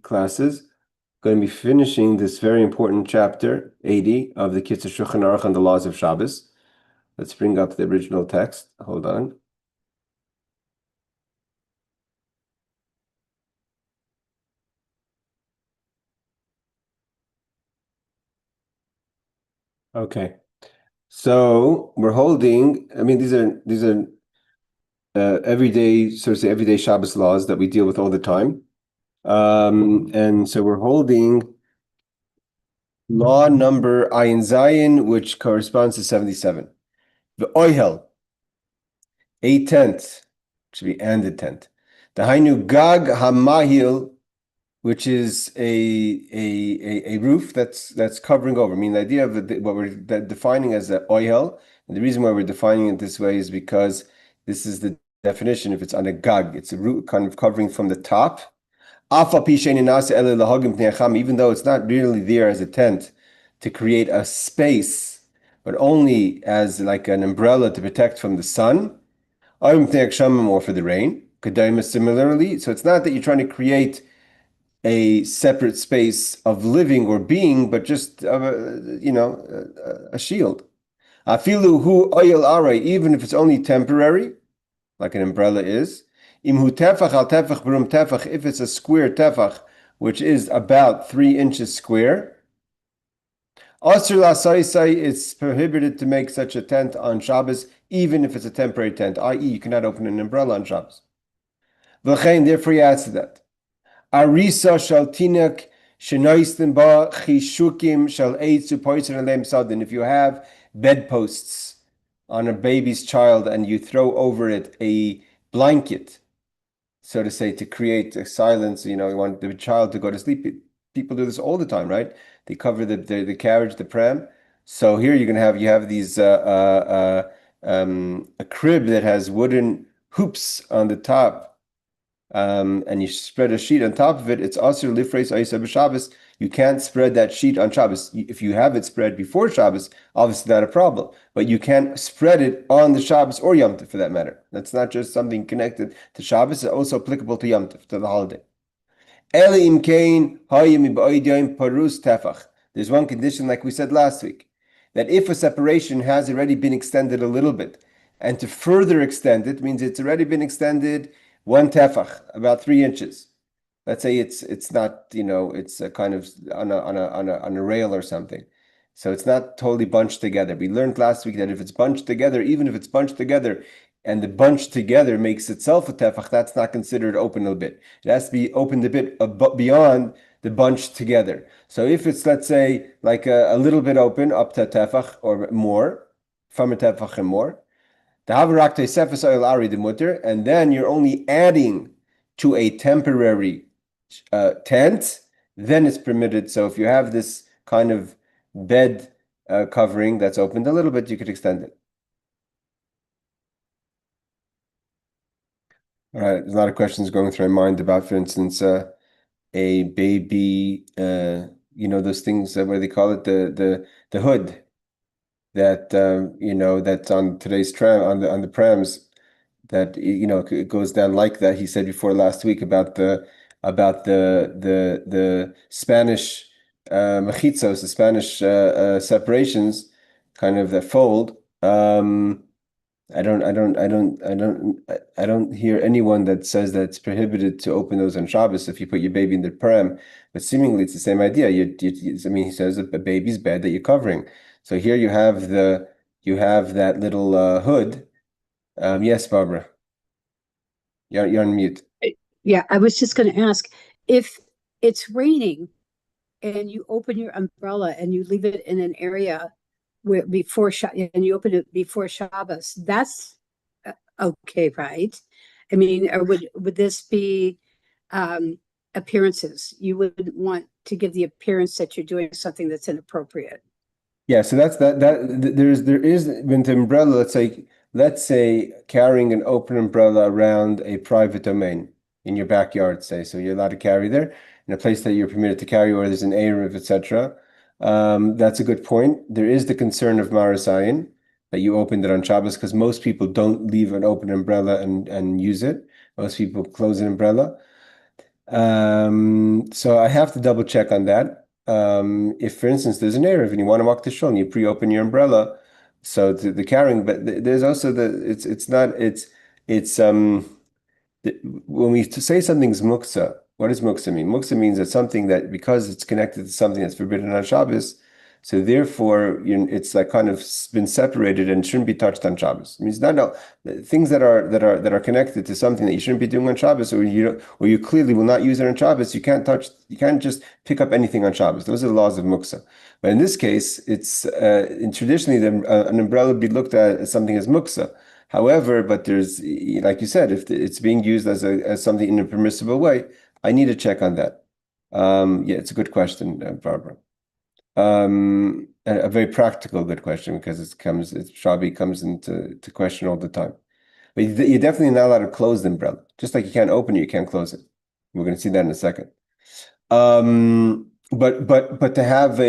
classes. Going to be finishing this very important chapter 80 of the Kitzur Shulchan Aruch on the laws of Shabbos. Let's bring up the original text. Hold on. Okay, so we're holding. I mean, these are everyday, so to say, everyday Shabbos laws that we deal with all the time. And so we're holding law number Ayin Zayin, which corresponds to 77. The oihel, a tent, should be and a tent. The hainu gag hamahil, which is a roof that's covering over. I mean, the idea of what we're defining as the oihel, and the reason why we're defining it this way is because this is the definition. If it's on a gag, it's a roof kind of covering from the top. Even though it's not really there as a tent to create a space, but only as like an umbrella to protect from the sun, or for the rain. Similarly, so it's not that you're trying to create a separate space of living or being, but just a shield. Even if it's only temporary, like an umbrella is. If it's a square tefach, which is about 3 inches square, it's prohibited to make such a tent on Shabbos, even if it's a temporary tent, i.e. you cannot open an umbrella on Shabbos. Therefore he adds to that. Arisa shall tinak shenoisten ba chishukim shall eitzu poison alem sadin. If you have bedposts on a baby's child and you throw over it a blanket, so to say, to create a silence, you want the child to go to sleep. People do this all the time, right? They cover the carriage, the pram. So here you have these a crib that has wooden hoops on the top. And you spread a sheet on top of it. It's also lifreis ayisa b'Shabbos. You can't spread that sheet on Shabbos. If you have it spread before Shabbos, obviously not a problem. But you can't spread it on the Shabbos or Yom Tov for that matter. That's not just something connected to Shabbos. It's also applicable to Yom Tov, to the holiday. There's one condition, like we said last week, that if a separation has already been extended a little bit, and to further extend it means it's already been extended 1 tefach, about 3 inches. Let's say it's not, it's a kind of on a rail or something. So it's not totally bunched together. We learned last week that if it's bunched together, even if it's bunched together and the bunch together makes itself a tefach, that's not considered open a bit. It has to be opened a bit beyond the bunch together. So if it's, let's say, like a little bit open up to a tefach or more, from a tefach and more, and then you're only adding to a temporary tent, then it's permitted. So if you have this kind of bed covering that's opened a little bit, you could extend it. All right, there's a lot of questions going through my mind about, for instance, a baby, those things, what do they call it, the hood that that's on today's tram, on the prams, that it goes down like that. He said before last week about the Spanish mechizos, the Spanish separations, kind of that fold. I don't hear anyone that says that it's prohibited to open those on Shabbos if you put your baby in the pram, but seemingly it's the same idea. He says a baby's bed that you're covering. So here you have that little hood. Yes, Barbara. You're on mute. Yeah, I was just going to ask, if it's raining and you open your umbrella and you leave it in an area where and you open it before Shabbos, that's okay, right? I mean, or would this be appearances? You wouldn't want to give the appearance that you're doing something that's inappropriate. Yeah, so that's that there is with the umbrella, let's say carrying an open umbrella around a private domain in your backyard, say, so you're allowed to carry there in a place that you're permitted to carry, or there's an Eruv, etc. That's a good point. There is the concern of Marasayin, that you opened it on Shabbos, because most people don't leave an open umbrella and use it. Most people close an umbrella. So I have to double check on that. If, for instance, there's an Erev and you want to walk to shul and you pre-open your umbrella, so the carrying, but there's also it's not it's when we say something's muksa, what does muksa mean? Muksa means that something that because it's connected to something that's forbidden on Shabbos, so therefore it's like kind of been separated and shouldn't be touched on Shabbos. It means not no things that are connected to something that you shouldn't be doing on Shabbos, or you clearly will not use it on Shabbos. You can't touch. You can't just pick up anything on Shabbos. Those are the laws of muksa. But in this case, it's traditionally an umbrella would be looked at as something as muksa. However, but there's, like you said, if it's being used as something in a permissible way, I need to check on that. Yeah, it's a good question, Barbara. A very practical good question because it probably comes into question all the time. But you're definitely not allowed to close the umbrella. Just like you can't open it, you can't close it. We're going to see that in a second. But to have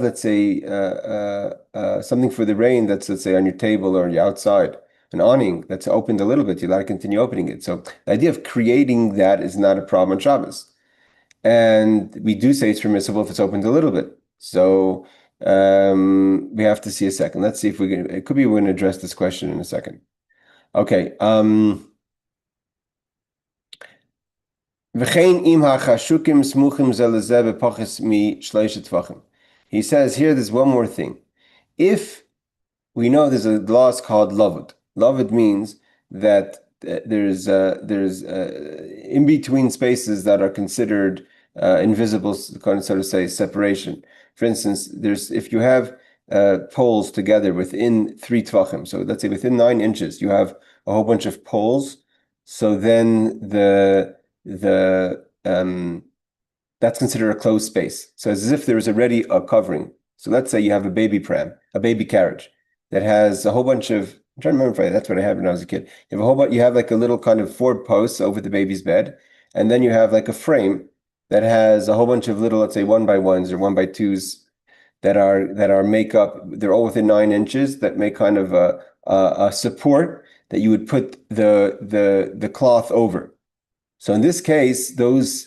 let's say something for the rain that's let's say on your table or you're outside, an awning that's opened a little bit, you're allowed to continue opening it. So the idea of creating that is not a problem on Shabbos. And we do say it's permissible if it's opened a little bit. So we have to see a second. Let's see if we can, it could be we're going to address this question in a second. Okay. He says here there's one more thing. If we know there's a law called lavud. Lavud means that there's in between spaces that are considered invisible, so to say, separation. For instance, there's if you have poles together within 3 tvachim, so let's say within 9 inches, you have a whole bunch of poles. So then that's considered a closed space. So it's as if there is already a covering. So let's say you have a baby pram, a baby carriage that has a whole bunch of, I'm trying to remember if that's what I had when I was a kid. You have a whole bunch, you have like a little kind of 4 posts over the baby's bed, and then you have like a frame that has a whole bunch of little, let's say 1x1s or 1x2s that are make up, they're all within 9 inches that make kind of a support that you would put the cloth over. So in this case, those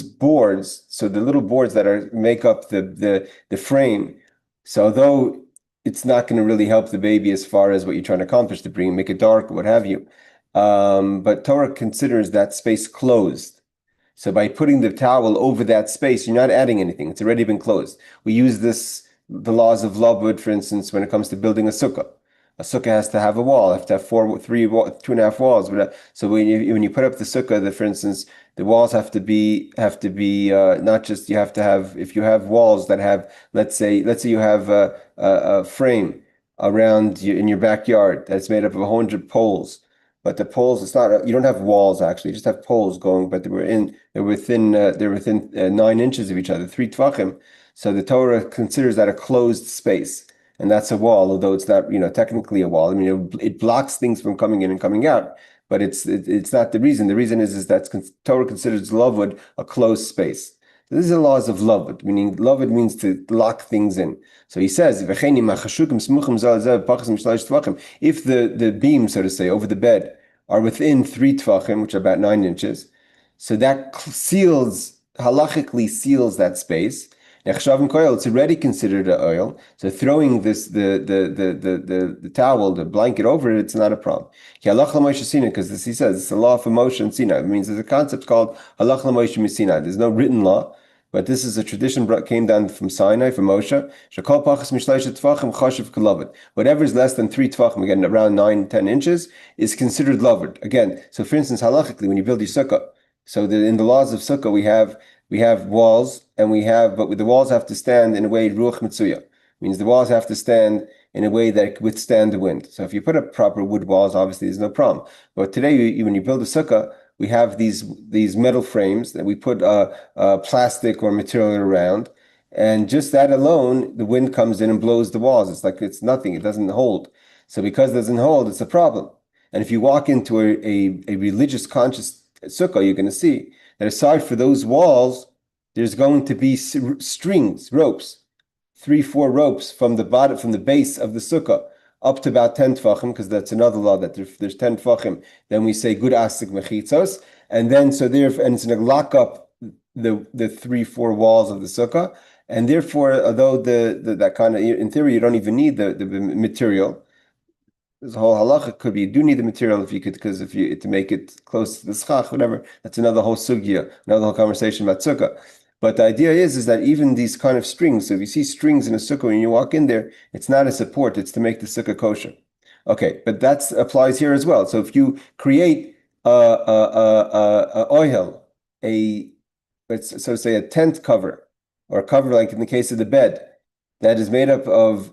boards, so the little boards that make up the frame, so although it's not going to really help the baby as far as what you're trying to accomplish to make it dark or what have you, but Torah considers that space closed. So by putting the towel over that space, you're not adding anything. It's already been closed. We use the laws of Lobwood, for instance, when it comes to building a sukkah. A sukkah has to have a wall, have to have 2.5 walls. So when you put up the sukkah, for instance, the walls have to be not just you have to have if you have walls that have let's say you have a frame around you in your backyard that's made up of 100 poles, but the poles it's not you don't have walls actually, you just have poles going, but they're within 9 inches of each other, 3 tvachim. So the Torah considers that a closed space. And that's a wall, although it's not, technically a wall. I mean, it blocks things from coming in and coming out, but it's not the reason. The reason is that Torah considers lavud a closed space. So these are laws of lavud, meaning lavud means to lock things in. So he says, if the beams, so to say, over the bed are within 3 tvachim, which are about 9 inches, so that halachically seals that space. It's already considered an oil. So throwing the towel, the blanket over it, it's not a problem. Because this he says it's a law for Moshe and Sinai. It means there's a concept called halach l'Moshe Sinai. There's no written law, but this is a tradition came down from Sinai, from Moshe. Whatever is less than 3 tvachim, again around 9-10 inches, is considered lavud. Again, so for instance, halachically, when you build your sukkah, so in the laws of sukkah we have walls, but the walls have to stand in a way ruach mitzuya. Means the walls have to stand in a way that withstand the wind. So if you put up proper wood walls, obviously there's no problem. But today, when you build a sukkah, we have these metal frames that we put plastic or material around, and just that alone, the wind comes in and blows the walls. It's like it's nothing. It doesn't hold. So because it doesn't hold, it's a problem. And if you walk into a religious conscious sukkah, you're going to see that aside for those walls, there's going to be strings, ropes, 3-4 ropes from the bottom, from the base of the sukkah up to about 10 tvachim, because that's another law that there's 10 tvachim. Then we say good asik mechitzos, and then so therefore, and it's going to lock up the 3-4 walls of the sukkah, and therefore, although that kind of, in theory, you don't even need the material. This whole halacha could be you do need the material if you could, because if you to make it close to the schach, whatever. That's another whole sugya, another whole conversation about sukkah. But the idea is that even these kind of strings. So if you see strings in a sukkah when you walk in there, it's not a support; it's to make the sukkah kosher. Okay, but that applies here as well. So if you create a oil, let's so say a tent cover, or a cover like in the case of the bed, that is made up of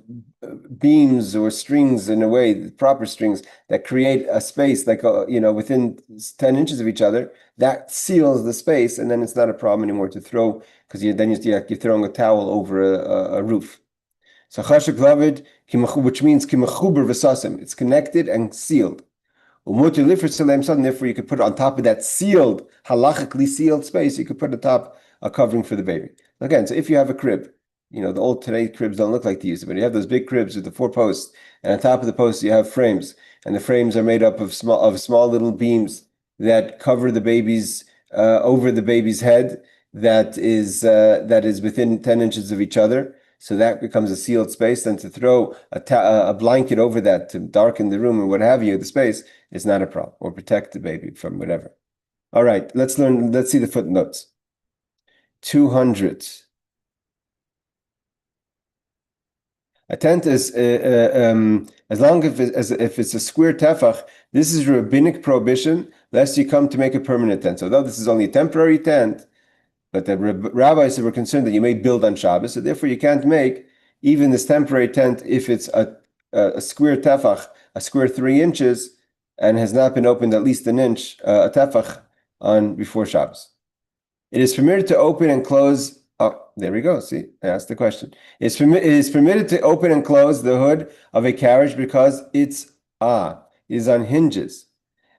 beams or strings in a way, proper strings that create a space like within 10 inches of each other, that seals the space, and then it's not a problem anymore to throw, because you're throwing a towel over a roof. So chashuk lavid, which means kimechuber v'sasim, it's connected and sealed. Therefore, you could put it on top of that sealed, halachically sealed space. You could put on top a covering for the baby. Again, so if you have a crib, the old today cribs don't look like these, but you have those big cribs with the 4 posts, and on top of the posts you have frames, and the frames are made up of small little beams that cover the baby's over the baby's head. That is within 10 inches of each other. So that becomes a sealed space. Then to throw a blanket over that to darken the room or what have you, the space, is not a problem, or protect the baby from whatever. All right, let's see the footnotes. 200. A tent is as long as if it's a square tefach. This is rabbinic prohibition, lest you come to make a permanent tent. So although this is only a temporary tent, but the rabbis were concerned that you may build on Shabbos, so therefore you can't make even this temporary tent if it's a square tefach, a square 3 inches, and has not been opened at least an inch, a tefach on before Shabbos. It is permitted to open and close. Oh, there we go. See, I asked the question. It is permitted to open and close the hood of a carriage because it is on hinges,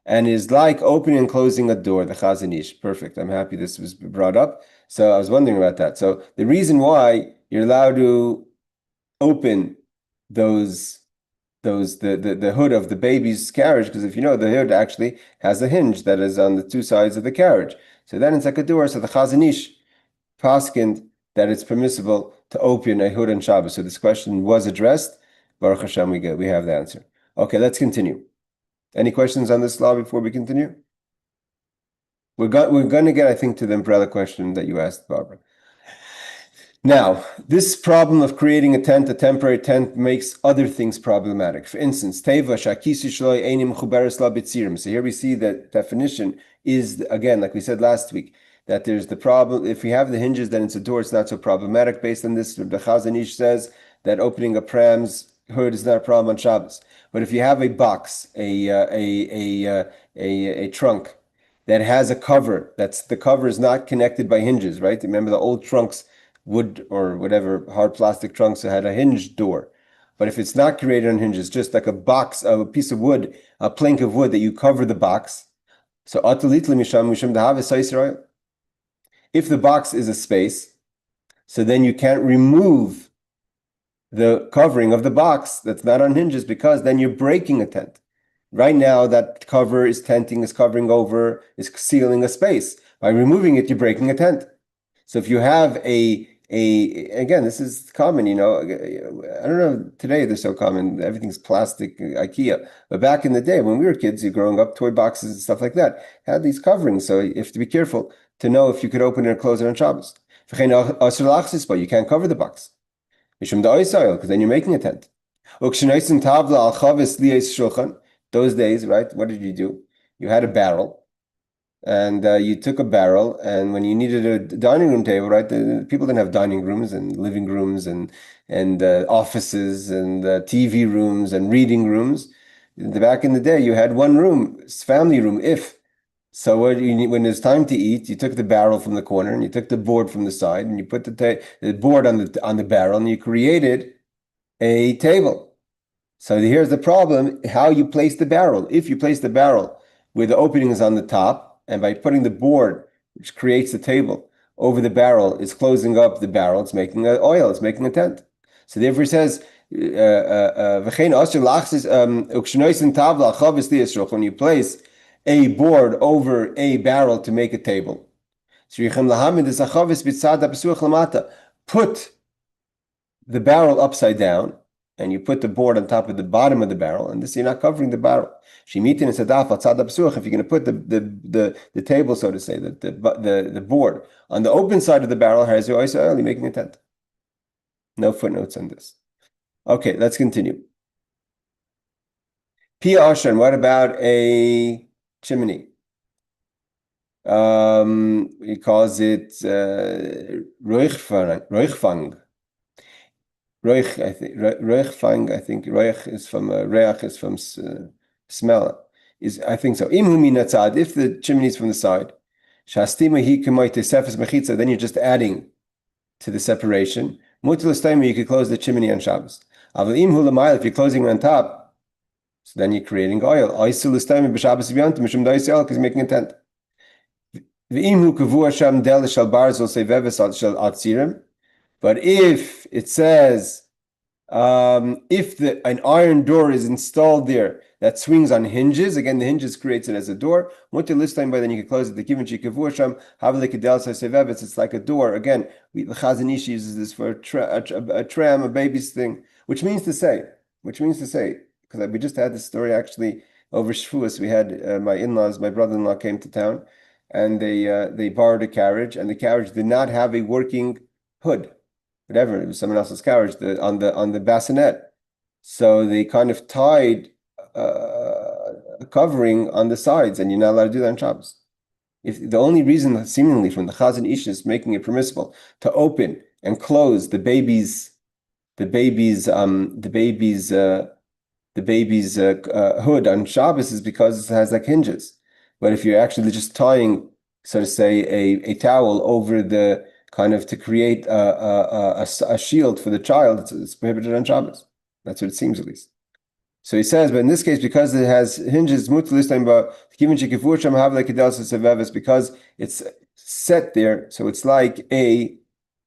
and is like opening and closing a door, the Chazon Ish. Perfect. I'm happy this was brought up. So I was wondering about that. So the reason why you're allowed to open the hood of the baby's carriage, because if you know, the hood actually has a hinge that is on the 2 sides of the carriage. So then it's like a door. So the Chazon Ish paskined that it's permissible to open a hood on Shabbos. So this question was addressed. Baruch Hashem, we have the answer. Okay, let's continue. Any questions on this law before we continue? We're going to get, I think, to the umbrella question that you asked, Barbara. Now, this problem of creating a temporary tent, makes other things problematic. For instance, teva shakisi shloi einim chuberes la b'tzirim. So here we see that definition is, again, like we said last week, that there's the problem. If we have the hinges, then it's a door. It's not so problematic. Based on this, the Chazon Ish says that opening a pram's hood is not a problem on Shabbos. But if you have a box, a trunk that has a cover, the cover is not connected by hinges, right? Remember the old trunks, wood or whatever, hard plastic trunks that had a hinge door. But if it's not created on hinges, just like a box of a piece of wood, a plank of wood that you cover the box. So if the box is a space, so then you can't remove the covering of the box that's not on hinges, because then you're breaking a tent. Right now, that cover is covering over, is sealing a space. By removing it, you're breaking a tent. So if you have again, this is common, I don't know, today they're so common, everything's plastic, IKEA. But back in the day, when we were kids, you're growing up, toy boxes and stuff like that had these coverings. So you have to be careful to know if you could open it or close it on Shabbos. But you can't cover the box. Because then you're making a tent. Those days, right? What did you do? You had a barrel, and you took a barrel, and when you needed a dining room table, right? People didn't have dining rooms and living rooms and offices and TV rooms and reading rooms. Back in the day, you had one room, family room. So when it's time to eat, you took the barrel from the corner and you took the board from the side and you put the board on the barrel and you created a table. So here's the problem: how you place the barrel. If you place the barrel where the opening is on the top, and by putting the board, which creates the table, over the barrel, is closing up the barrel. It's making an oil. It's making a tent. So therefore, it says, when you place a board over a barrel to make a table. Put the barrel upside down, and you put the board on top of the bottom of the barrel, and this you're not covering the barrel. If you're going to put the table, so to say, the board on the open side of the barrel, you're making a tent. No footnotes on this. Okay, let's continue. Pia Ashan, what about a chimney? He calls it Roichfang. Roich, I think Roichfang. I think Roich is from Reach is from smell. I think so. If the chimney is from the side, then you're just adding to the separation. You could close the chimney on Shabbos. If you're closing it on top, so then you're creating oil. Because you're making a tent. But if it says, if an iron door is installed there that swings on hinges, again, the hinges creates it as a door. Then you can close it. It's like a door. Again, the Chazon Ish uses this for a tram, a baby's thing, which means to say, because we just had this story actually over Shavuos. We had my in-laws, my brother-in-law came to town, and they borrowed a carriage, and the carriage did not have a working hood. Whatever, it was someone else's carriage on the bassinet. So they kind of tied a covering on the sides, and you're not allowed to do that on Shabbos. If the only reason, seemingly from the Chazon Ish, is making it permissible to open and close the baby's hood on Shabbos is because it has like hinges. But if you're actually just tying, so to say, a towel over the kind of to create a shield for the child, it's prohibited on Shabbos. That's what it seems, at least. So he says, but in this case, because it has hinges, because it's set there, so it's like a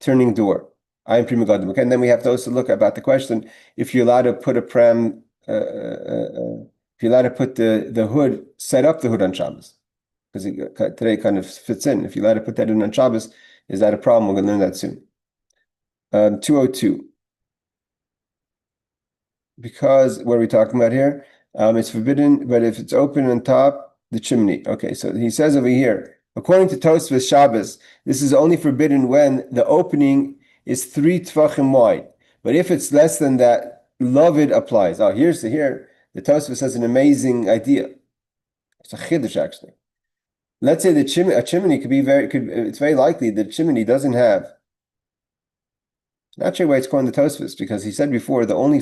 turning door. And then we have to also look about the question, if you're allowed to put a pram, if you're allowed to put the hood, set up the hood on Shabbos, because today it kind of fits in. If you're allowed to put that in on Shabbos, is that a problem? We're going to learn that soon. 202. Because what are we talking about here? It's forbidden, but if it's open on top, the chimney. Okay, so he says over here, according to Tosfos Shabbos, this is only forbidden when the opening is 3 tvachim wide. But if it's less than that, Lavid applies. Oh, here the Tosfos has an amazing idea. It's a chiddush, actually. Let's say a chimney it's very likely the chimney doesn't have. Not sure why it's called the Tosfos, because he said before the only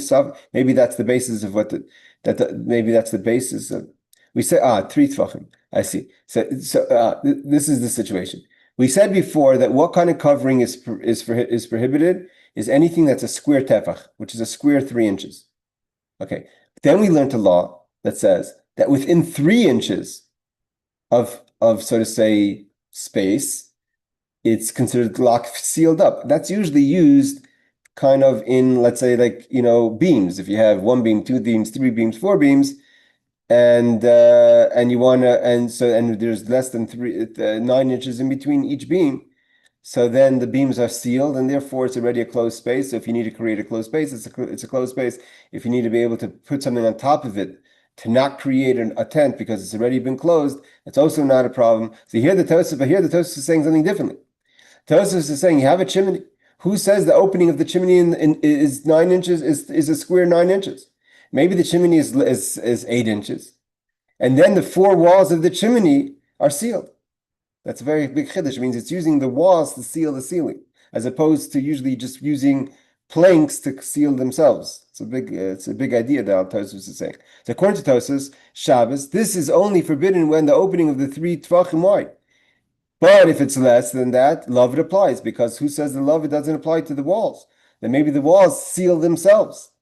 maybe that's the basis of maybe that's the basis of. We say 3 tvachim. I see. So this is the situation. We said before that what kind of covering is prohibited is anything that's a square tefach, which is a square 3 inches. Okay. Then we learned a law that says that within 3 inches of so to say space, it's considered locked, sealed up. That's usually used kind of in, let's say, like, beams. If you have 1 beam, 2 beams, 3 beams, 4 beams, and you want to, and there's less than 9 inches in between each beam. So then the beams are sealed, and therefore it's already a closed space. So if you need to create a closed space, it's a closed space. If you need to be able to put something on top of it to not create a tent because it's already been closed, it's also not a problem. So here the Tosfos is saying something differently. Tosfos is saying you have a chimney. Who says the opening of the chimney is 9 inches, is a square 9 inches? Maybe the chimney is 8 inches. And then the 4 walls of the chimney are sealed. That's a very big chiddush. It means it's using the walls to seal the ceiling, as opposed to usually just using planks to seal themselves. It's a big idea that Tosfos is saying. So according to Tosfos, Shabbos, this is only forbidden when the opening of the 3 tvachim wide. But if it's less than that, Lavid applies, because who says the Lavid doesn't apply to the walls? Then maybe the walls seal themselves.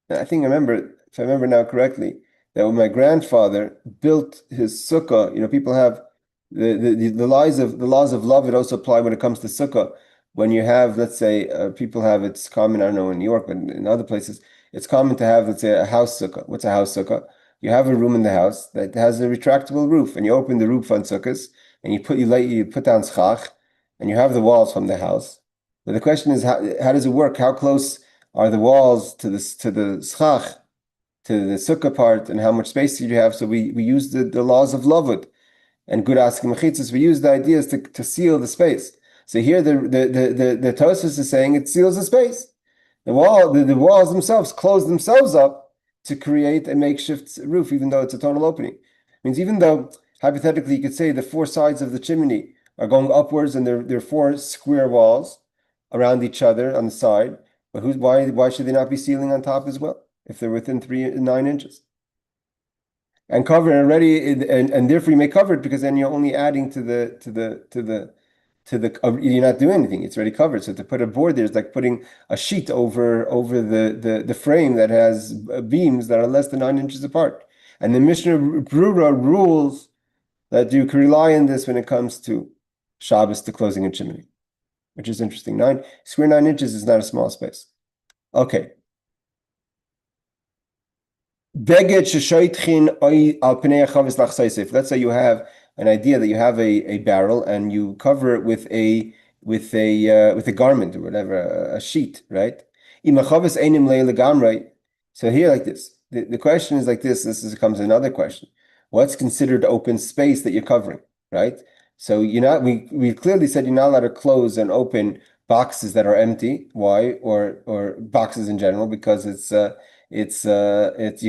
And if I remember now correctly, that when my grandfather built his sukkah, people have the laws of Lavid also apply when it comes to sukkah. When you have, let's say, people have, it's common, I don't know in New York, but in other places, it's common to have, let's say, a house sukkah. What's a house sukkah? You have a room in the house that has a retractable roof, and you open the roof on Sukkot, and you put down schach, and you have the walls from the house. But the question is, how does it work? How close are the walls to the schach, to the sukkah part, and how much space do you have? So we use the laws of Lavud and good asking mechitzas. We use the ideas to seal the space. So here the Tosfos is saying it seals the space. The walls themselves close themselves up to create a makeshift roof, even though it's a total opening. It means even though hypothetically you could say the four sides of the chimney are going upwards and they're four square walls around each other on the side, but why should they not be sealing on top as well if they're within 9 inches? And cover already, and therefore you may cover it because then you're only adding to the you're not doing anything. It's already covered. So to put a board there is like putting a sheet over the frame that has beams that are less than 9 inches apart. And the Mishnah Brura rules that you can rely on this when it comes to Shabbos, to closing a chimney, which is interesting. 9 inches is not a small space. Okay. Let's say you have an idea that you have a barrel and you cover it with a garment or whatever, a sheet, right? So here, like this, the question is like this. Comes another question: what's considered open space that you're covering, right? So we clearly said you're not allowed to close and open boxes that are empty. Why? Or boxes in general, because it's you're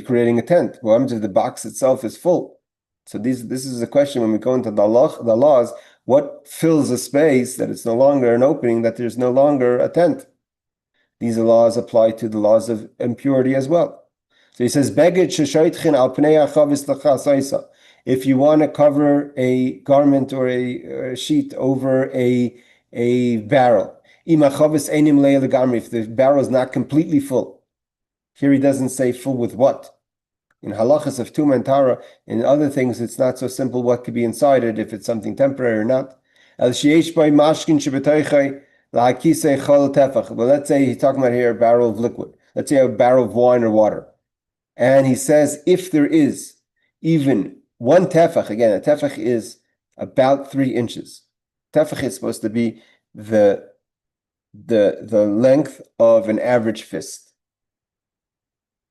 creating a tent. What happens if the box itself is full? So this is a question when we go into the laws. What fills a space that it's no longer an opening, that there's no longer a tent? These laws apply to the laws of impurity as well. So he says, if you want to cover a garment or a sheet over a barrel, if the barrel is not completely full. Here he doesn't say full with what. In halachas of Tumah and Tara, in other things, it's not so simple what could be inside it, if it's something temporary or not. Well, let's say he's talking about here a barrel of liquid. Let's say a barrel of wine or water. And he says if there is even one tefach, again, a tefach is about 3 inches. Tefach is supposed to be the length of an average fist.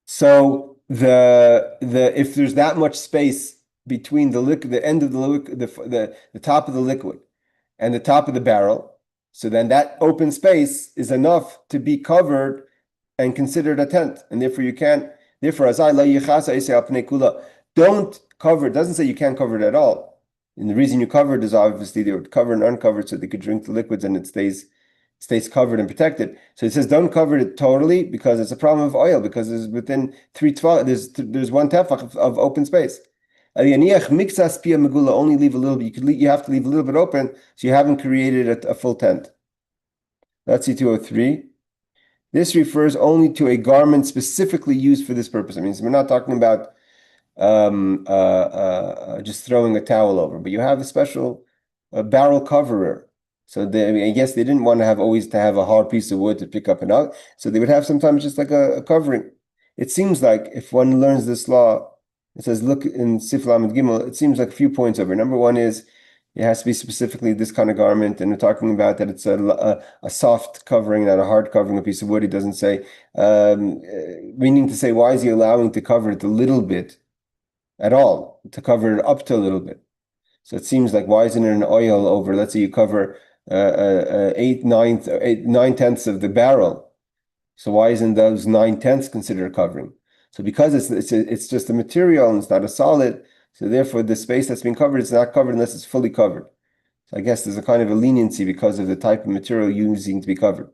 So if there's that much space between the end of the top of the liquid and the top of the barrel, so then that open space is enough to be covered and considered a tent, and therefore you can't. Therefore, don't cover. It doesn't say you can't cover it at all. And the reason you cover it is obviously they were covered and uncovered, so they could drink the liquids and it stays covered and protected. So it says don't cover it totally because it's a problem of oil, because there's within 312 there's one tefach of open space. Only leave a little bit. You have to leave a little bit open, so you haven't created a full tent. That's C203. This refers only to a garment specifically used for this purpose. I mean, so we're not talking about just throwing a towel over, but you have a special barrel coverer. So I guess they didn't want to have a hard piece of wood to pick up and out. So they would have sometimes just like a covering. It seems like if one learns this law, it says, look in Sif Lamed Gimel, it seems like a few points over. Number one is it has to be specifically this kind of garment, and we're talking about that it's a soft covering, not a hard covering, a piece of wood. He doesn't say, meaning to say, why is he allowing to cover it a little bit at all, to cover it up to a little bit? So it seems like, why isn't it an oil over, let's say you cover 9/10 of the barrel. So why isn't those 9/10 considered covering? So because it's just a material and it's not a solid, so therefore the space that's being covered is not covered unless it's fully covered. So I guess there's a kind of a leniency because of the type of material using to be covered.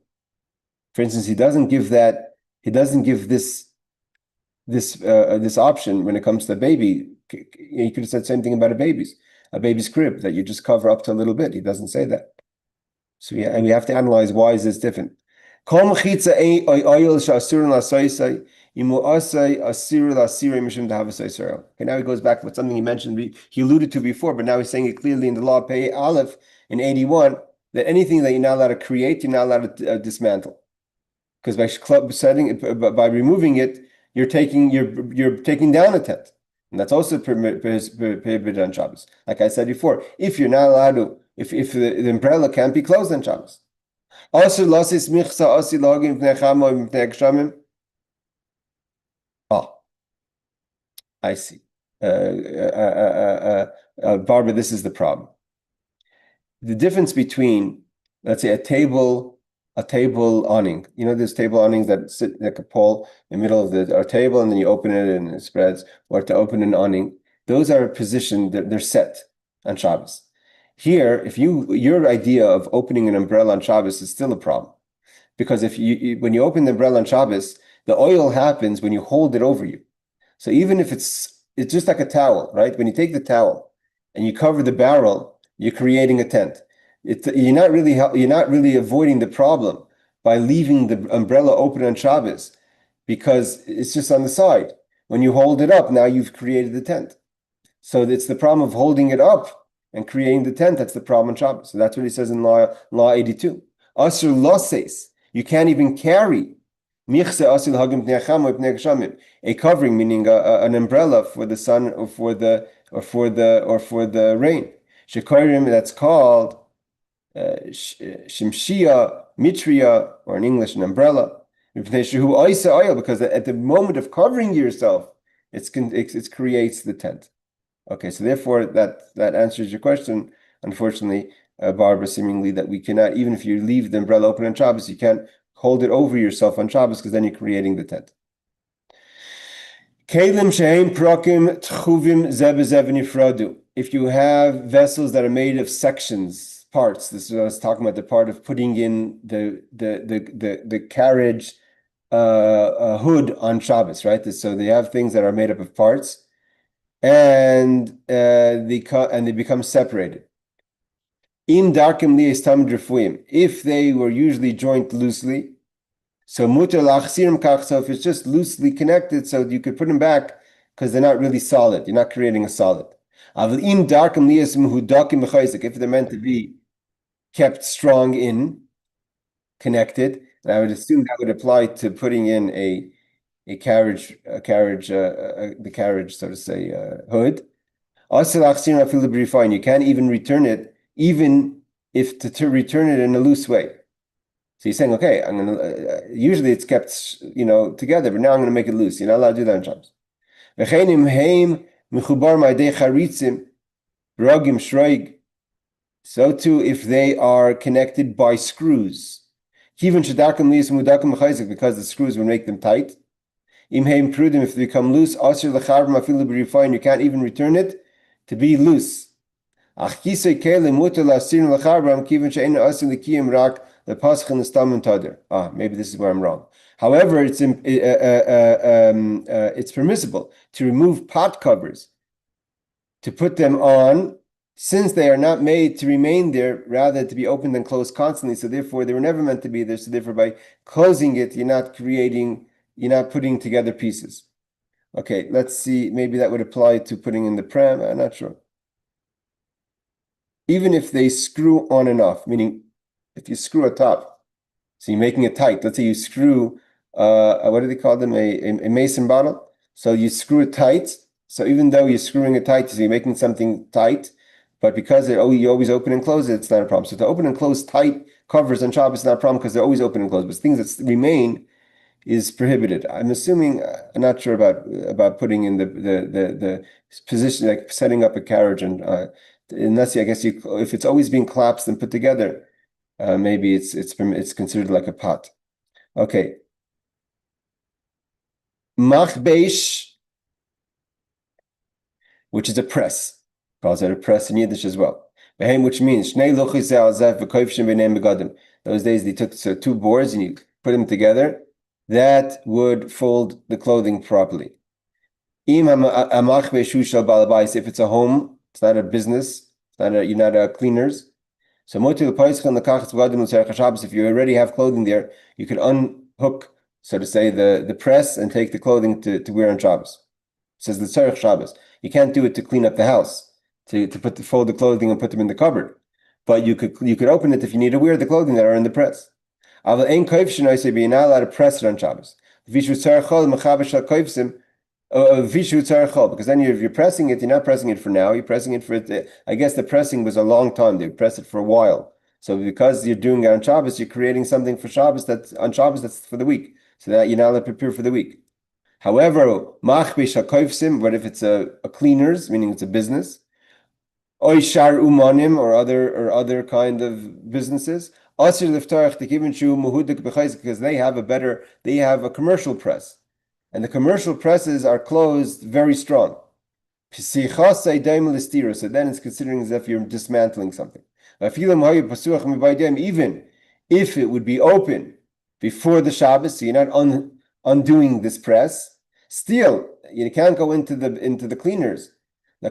For instance, he doesn't give this option when it comes to a baby. He could have said the same thing about a baby's crib, that you just cover up to a little bit. He doesn't say that. So we have to analyze, why is this different? Okay, now he goes back to something he mentioned, he alluded to before, but now he's saying it clearly in the law, Pei Aleph, in 81, that anything that you're not allowed to create, you're not allowed to dismantle. Because by removing it, you're taking down a tent. And that's also prohibited on Shabbos. Like I said before, if you're not allowed to, if the umbrella can't be closed on Shabbos. Oh, I see. Barbara, this is the problem. The difference between, let's say, a table awning. You know, there's table awnings that sit like a pole in the middle of our table, and then you open it and it spreads. Or to open an awning, those are positioned. They're set on Shabbos. Here, if your idea of opening an umbrella on Shabbos is still a problem, because if when you open the umbrella on Shabbos, the oil happens when you hold it over you. So even if it's just like a towel, right? When you take the towel and you cover the barrel, you're creating a tent. You're not really avoiding the problem by leaving the umbrella open on Shabbos, because it's just on the side. When you hold it up, now you've created the tent. So it's the problem of holding it up and creating the tent that's the problem on Shabbos. So that's what he says in Law 82. Asur loses, you can't even carry a covering, meaning an umbrella for the sun or for the rain. Shekorim, that's called shimshia, mitria, or in English, an umbrella. Because at the moment of covering yourself, it creates the tent. Okay, so therefore that answers your question. Unfortunately, Barbara, seemingly that we cannot, even if you leave the umbrella open on Shabbos, you can't hold it over yourself on Shabbos, because then you're creating the tent. If you have vessels that are made of sections, parts, this is what I was talking about, the part of putting in the carriage hood on Shabbos, right? So they have things that are made up of parts, and they become separated. If they were usually joined loosely, so if it's just loosely connected, so you could put them back because they're not really solid. You're not creating a solid. If they're meant to be kept strong connected, and I would assume that would apply to putting in the carriage, so to say, hood. You can't even return it, even if to return it in a loose way. So you're saying, okay, I'm gonna. Usually it's kept, together, but now I'm going to make it loose. You're not allowed to do that in Shabbos. So too, if they are connected by screws, because the screws would make them tight. If they become loose, you can't even return it to be loose. Maybe this is where I'm wrong. However, it's permissible to remove pot covers, to put them on, since they are not made to remain there, rather to be opened and closed constantly. So therefore, they were never meant to be there. So therefore, by closing it, you're not putting together pieces. Okay, let's see. Maybe that would apply to putting in the pram. I'm not sure. Even if they screw on and off, meaning if you screw a top, so you're making it tight. Let's say you screw, what do they call them? A mason bottle. So you screw it tight. So even though you're screwing it tight, so you're making something tight, but because you always open and close it, it's not a problem. So to open and close tight covers on Shabbos is not a problem, because they're always open and closed. But things that remain is prohibited. I'm assuming, I'm not sure about putting in the position, like setting up a carriage, and unless I guess if it's always being collapsed and put together, maybe it's considered like a pot. Okay. Machbesh, which is a press, calls it a press in Yiddish as well. Which means those days they took two boards and you put them together. That would fold the clothing properly. If it's a home, it's not a business, you're not a cleaners. So if you already have clothing there, you could unhook, so to say, the press and take the clothing to wear on Shabbos. It says the Tzarech Shabbos. You can't do it to clean up the house, to fold the clothing and put them in the cupboard. But you could open it if you need to wear the clothing that are in the press. You're not allowed to press it on Shabbos. Because then if you're pressing it, you're not pressing it for now. You're pressing it for it. I guess the pressing was a long time. They press it for a while. So because you're doing it on Shabbos, you're creating something for Shabbos that's on Shabbos that's for the week. So that you're now prepare for the week. However, but if it's a cleaners, meaning it's a business, shar umanim or other kind of businesses, because they have a commercial press, and the commercial presses are closed very strong. So then it's considering as if you're dismantling something. Even if it would be open before the Shabbos, so you're not undoing this press, still you can't go into the cleaners. To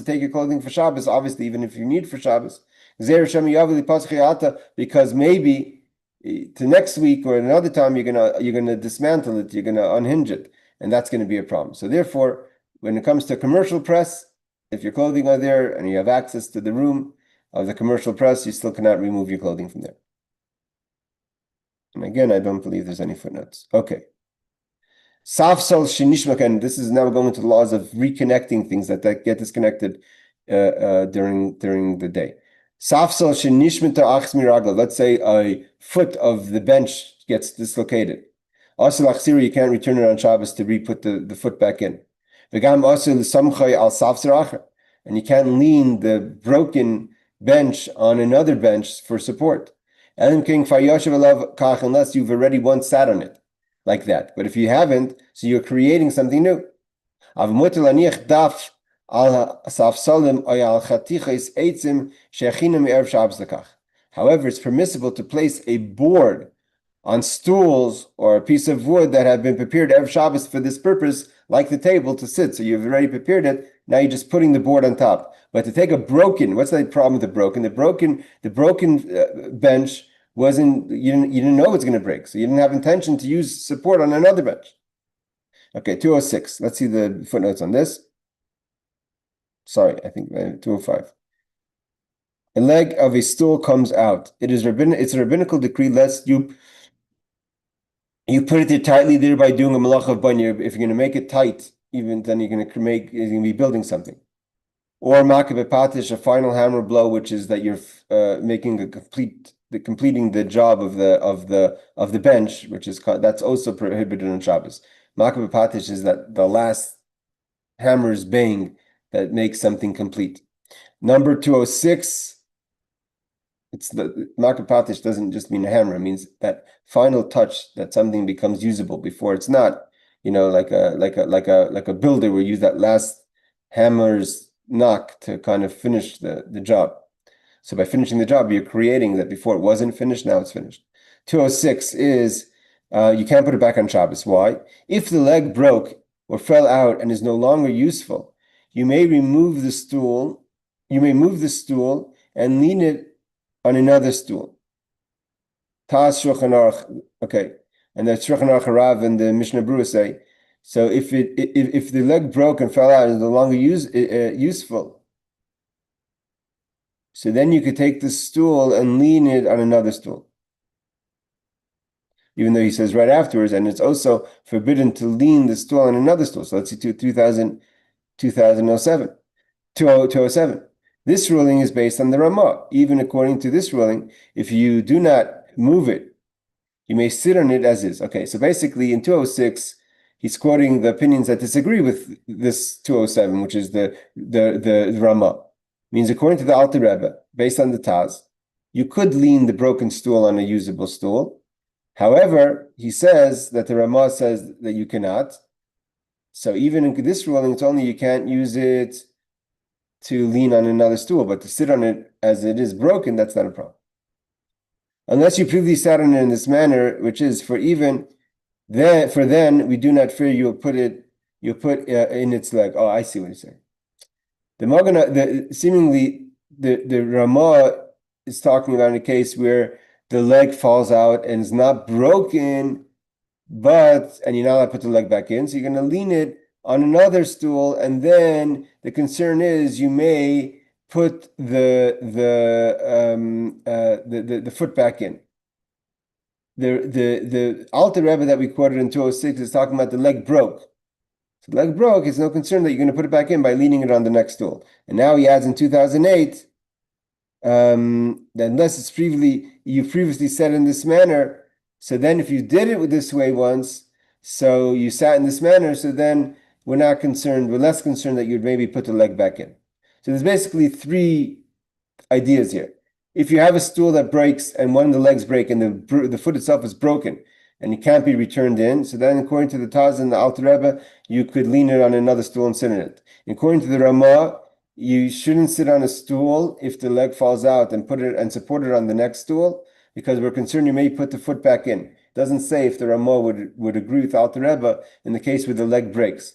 take your clothing for Shabbos, obviously, even if you need for Shabbos, because maybe to next week or another time you're gonna dismantle it, you're gonna unhinge it, and that's going to be a problem. So therefore, when it comes to commercial press, if your clothing are there and you have access to the room of the commercial press, you still cannot remove your clothing from there. And again, I don't believe there's any footnotes. Okay. Safsal shenishmak, and this is now going to the laws of reconnecting things that get disconnected during the day. Safsal shenishmata achs miragla. Let's say a foot of the bench gets dislocated. Also, you can't return it on Shabbos to re-put the foot back in. And you can't lean the broken bench on another bench for support. Unless you've already once sat on it like that. But if you haven't, so you're creating something new. However, it's permissible to place a board on stools or a piece of wood that have been prepared Erev Shabbos for this purpose, like the table to sit. So you've already prepared it. Now you're just putting the board on top. But to take a broken, what's the problem with the broken? The broken bench wasn't. You didn't know it's going to break, so you didn't have intention to use support on another bench. Okay, 206. Let's see the footnotes on this. Sorry, I think 205. A leg of a stool comes out. It's a rabbinical decree lest you put it there tightly, thereby doing a malach of banya. If you're going to make it tight, even then you're going to be building something. Or makabe patish, a final hammer blow, which is that you're making completing the job of the bench, which is that's also prohibited on Shabbos. Makabe patish is that the last hammer's bang that makes something complete. Number 206. It's the makabe patish doesn't just mean a hammer; it means that final touch that something becomes usable before it's not. Like a builder will use that last hammer's knock to kind of finish the job. So by finishing the job, you're creating that before it wasn't finished, now it's finished. 206 is you can't put it back on Shabbos. Why? If the leg broke or fell out and is no longer useful, you may move the stool and lean it on another stool. Tas Shulchan Aruch, okay, and the Shulchan Aruch Harav and the Mishnah Berurah say, so if the leg broke and fell out and is no longer useful, so then you could take the stool and lean it on another stool. Even though he says right afterwards, and it's also forbidden to lean the stool on another stool. So let's see, 207. This ruling is based on the Ramah. Even according to this ruling, if you do not move it, you may sit on it as is. Okay, so basically in 206, he's quoting the opinions that disagree with this 207, which is the Ramah. Means according to the Alter Rebbe, based on the Taz, you could lean the broken stool on a usable stool. However, he says that the Ramah says that you cannot. So even in this ruling, it's only you can't use it to lean on another stool, but to sit on it as it is broken, that's not a problem. Unless you previously sat on it in this manner, which is for then we do not fear you'll put in its leg. Oh, I see what he's saying. Seemingly the Ramah is talking about a case where the leg falls out and is not broken, and you're not allowed to put the leg back in, so you're going to lean it on another stool, and then the concern is you may put the foot back in. The Alter Rebbe that we quoted in 206 is talking about the leg broke. If the leg broke, it's no concern that you're going to put it back in by leaning it on the next stool. And now he adds in 2008, that unless it's you previously said in this manner, so then if you did it with this way once, so you sat in this manner, so then we're less concerned that you'd maybe put the leg back in. So there's basically three ideas here. If you have a stool that breaks and one of the legs break and the foot itself is broken and it can't be returned in, so then according to the Taz and the Alter Rebbe, you could lean it on another stool and sit in it. According to the Ramah, you shouldn't sit on a stool if the leg falls out and put it and support it on the next stool, because we're concerned you may put the foot back in. It doesn't say if the Ramah would agree with Alter Rebbe in the case where the leg breaks.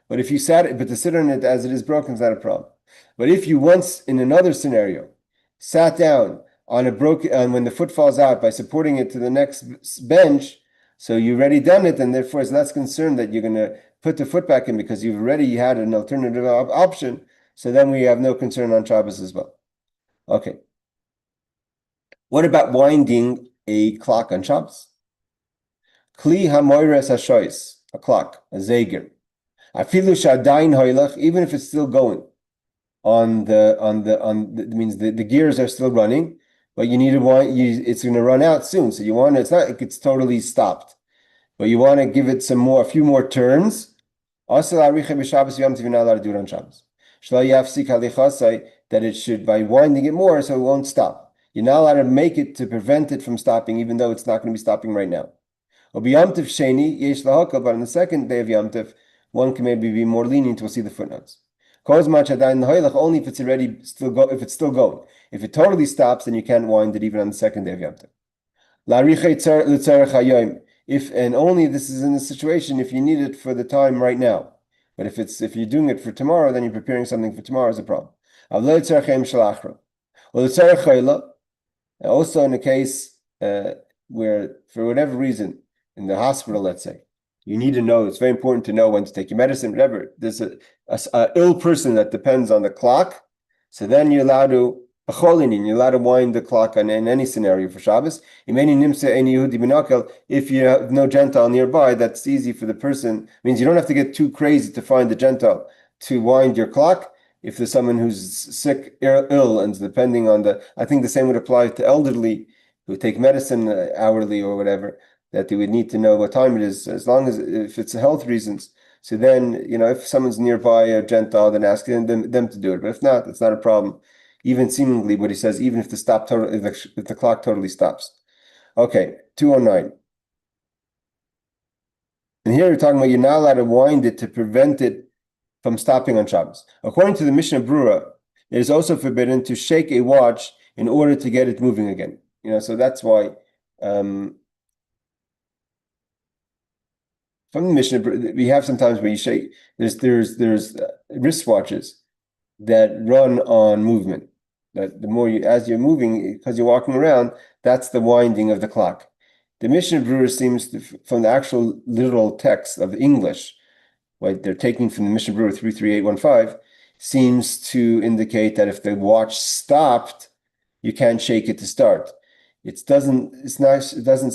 But if you but to sit on it as it is broken is not a problem. But if you once in another scenario sat down on when the foot falls out by supporting it to the next bench, so you've already done it, and therefore it's less concerned that you're going to put the foot back in because you've already had an alternative option. So then we have no concern on Shabbos as well. Okay. What about winding a clock on Shabbos? Kli hamoires hashois, a clock, a zeger. Afilu shadayin hoylach, even if it's still going. Means the gears are still running, but you need to it's going to run out soon. So it's not like it's totally stopped, but you want to give it a few more turns. Also, you're not allowed to do it on Shabbos. That it should, by winding it more, so it won't stop. You're not allowed to make it to prevent it from stopping, even though it's not going to be stopping right now. But on the second day of Yom Tov, one can maybe be more lenient. We'll see the footnotes. Only if it's if it's still going. If it totally stops, then you can't wind it even on the second day of Yom Tov. And only this is in the situation if you need it for the time right now. But if you're doing it for tomorrow, then you're preparing something for tomorrow is a problem. Also in a case where, for whatever reason, in the hospital, let's say, you need to know, it's very important to know when to take your medicine, whatever. There's a ill person that depends on the clock, so then you're allowed to wind the clock in any scenario for Shabbos. If you have no Gentile nearby, that's easy for the person. It means you don't have to get too crazy to find the Gentile to wind your clock. If there's someone who's sick, ill, and depending on I think the same would apply to elderly who take medicine hourly or whatever, that they would need to know what time it is, as long as if it's health reasons. So then, if someone's nearby a Gentile, then ask them to do it. But if not, it's not a problem. Even seemingly, what he says, even if if the clock totally stops. Okay, 209. And here we're talking about you're not allowed to wind it to prevent it from stopping on Shabbos. According to the Mishnah Brura, it is also forbidden to shake a watch in order to get it moving again. So that's why from the Mishnah, we have sometimes where you shake. There's wristwatches that run on movement. That the more as you're moving, because you're walking around, that's the winding of the clock. The Mishnah Brura seems from the actual literal text of English, what they're taking from the Mishnah Brura 33815, seems to indicate that if the watch stopped, you can't shake it to start. It's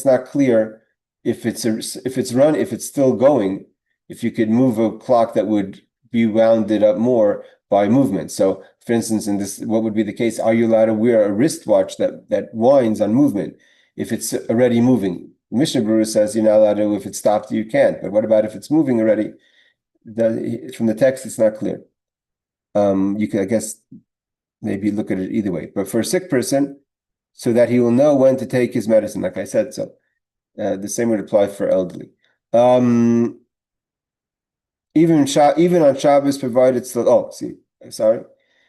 not clear if it's still going, if you could move a clock that would be wounded up more by movement. So, for instance, in this, what would be the case? Are you allowed to wear a wristwatch that winds on movement if it's already moving? Mishnah Brura says you're not allowed to. If it stopped, you can't. But what about if it's moving already? From the text, it's not clear. You can, I guess, maybe look at it either way. But for a sick person, so that he will know when to take his medicine, like I said, so the same would apply for elderly. Even on Shabbos, provided still. Oh, sorry.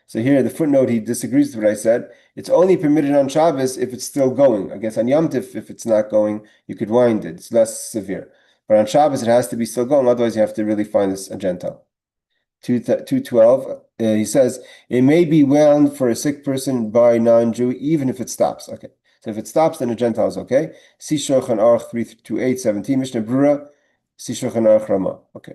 So here, the footnote, he disagrees with what I said. It's only permitted on Shabbos if it's still going. I guess on Yom Tov, if it's not going, you could wind it. It's less severe. But on Shabbos, it has to be still going. Otherwise, you have to really find a Gentile. 212, he says, it may be wound for a sick person by non-Jew, even if it stops. Okay. So if it stops, then a Gentile is okay. See Shulchan Aruch 328:17, Mishnah Brura, see Shulchan Aruch Ramah. Okay.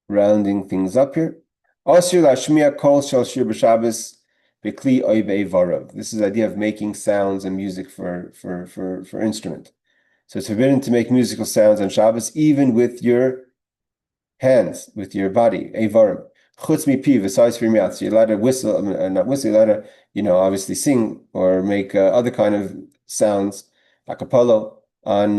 Rounding things up here. Asir lashmiya kol shel shir b'Shabbos b'kli oivei varav. This is the idea of making sounds and music for instrument. So it's forbidden to make musical sounds on Shabbos, even with your hands, with your body, Avarim. Chutz mipi, besides from your mouth. So you're allowed to whistle, not whistle, you're allowed to, obviously sing or make other kind of sounds, a cappella on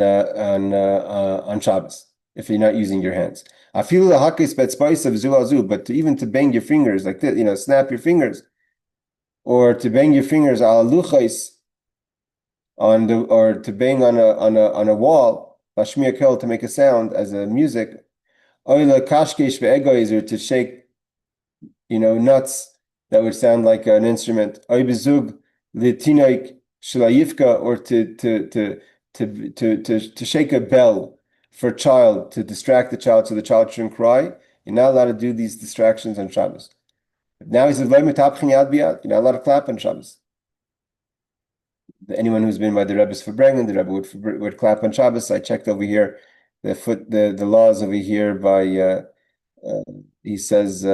Shabbos, if you're not using your hands. I feel the hakis bet spice of zu, but even to bang your fingers like this, snap your fingers, or to bang your fingers al luchais or to bang on a wall, lashmiya kel, to make a sound as a music, oila kashkesh ve'egoiz, or to shake, nuts that would sound like an instrument, oy bezug litinoik shlayivka, or to shake a bell for a child, to distract the child so the child shouldn't cry. You're not allowed to do these distractions on Shabbos. Now he says, you're not allowed to clap on Shabbos. Anyone who's been by the Rebbe's for Brengen, the Rebbe would clap on Shabbos. I checked over here the laws over here by he says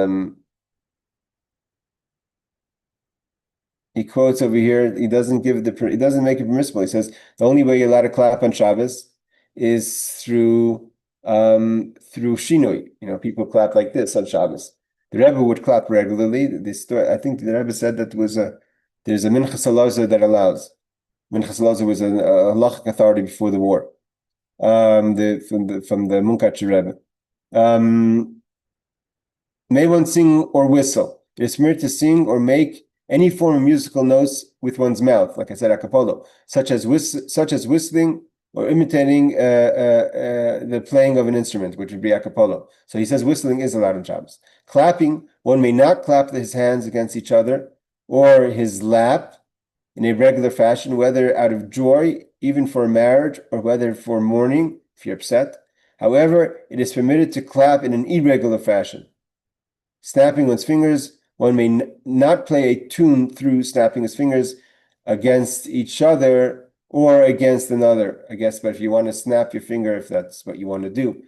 he quotes over here, he doesn't make it permissible. He says the only way you're allowed to clap on Shabbos is through shinoi. People clap like this on Shabbos. The Rebbe would clap regularly. I think the Rebbe said that there's a Minchas Elazar that allows. Minchas Elazar was a halachic authority before the war. From the Munkach Rebbe. May one sing or whistle? It is permitted to sing or make any form of musical notes with one's mouth, like I said, a cappella, such as whistling or imitating the playing of an instrument, which would be a cappella. So he says whistling is allowed in Shabbos. Clapping, one may not clap his hands against each other or his lap in a regular fashion, whether out of joy, even for marriage, or whether for mourning, if you're upset. However, it is permitted to clap in an irregular fashion. Snapping one's fingers, one may not play a tune through snapping his fingers against each other or against another, I guess. But if you want to snap your finger, if that's what you want to do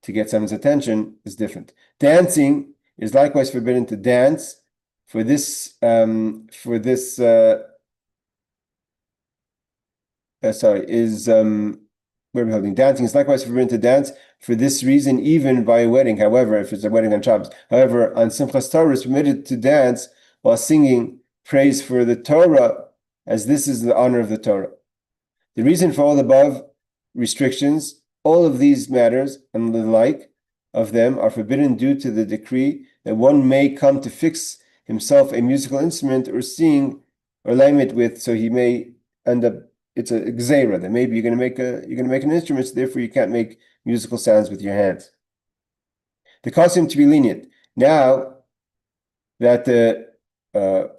to get someone's attention, is different. Dancing is likewise forbidden to dance. Where are we holding? Dancing is likewise forbidden to dance for this reason, even by a wedding. However, if it's a wedding on Shabbos. However, on Simchas Torah, it's permitted to dance while singing praise for the Torah, as this is the honor of the Torah. The reason for all the above restrictions, all of these matters and the like of them are forbidden due to the decree that one may come to fix himself a musical instrument or sing or lame it with, so he may end up. It's a gzeira that maybe you're going to make an instrument, so therefore you can't make musical sounds with your hands. The custom to be lenient. Now that the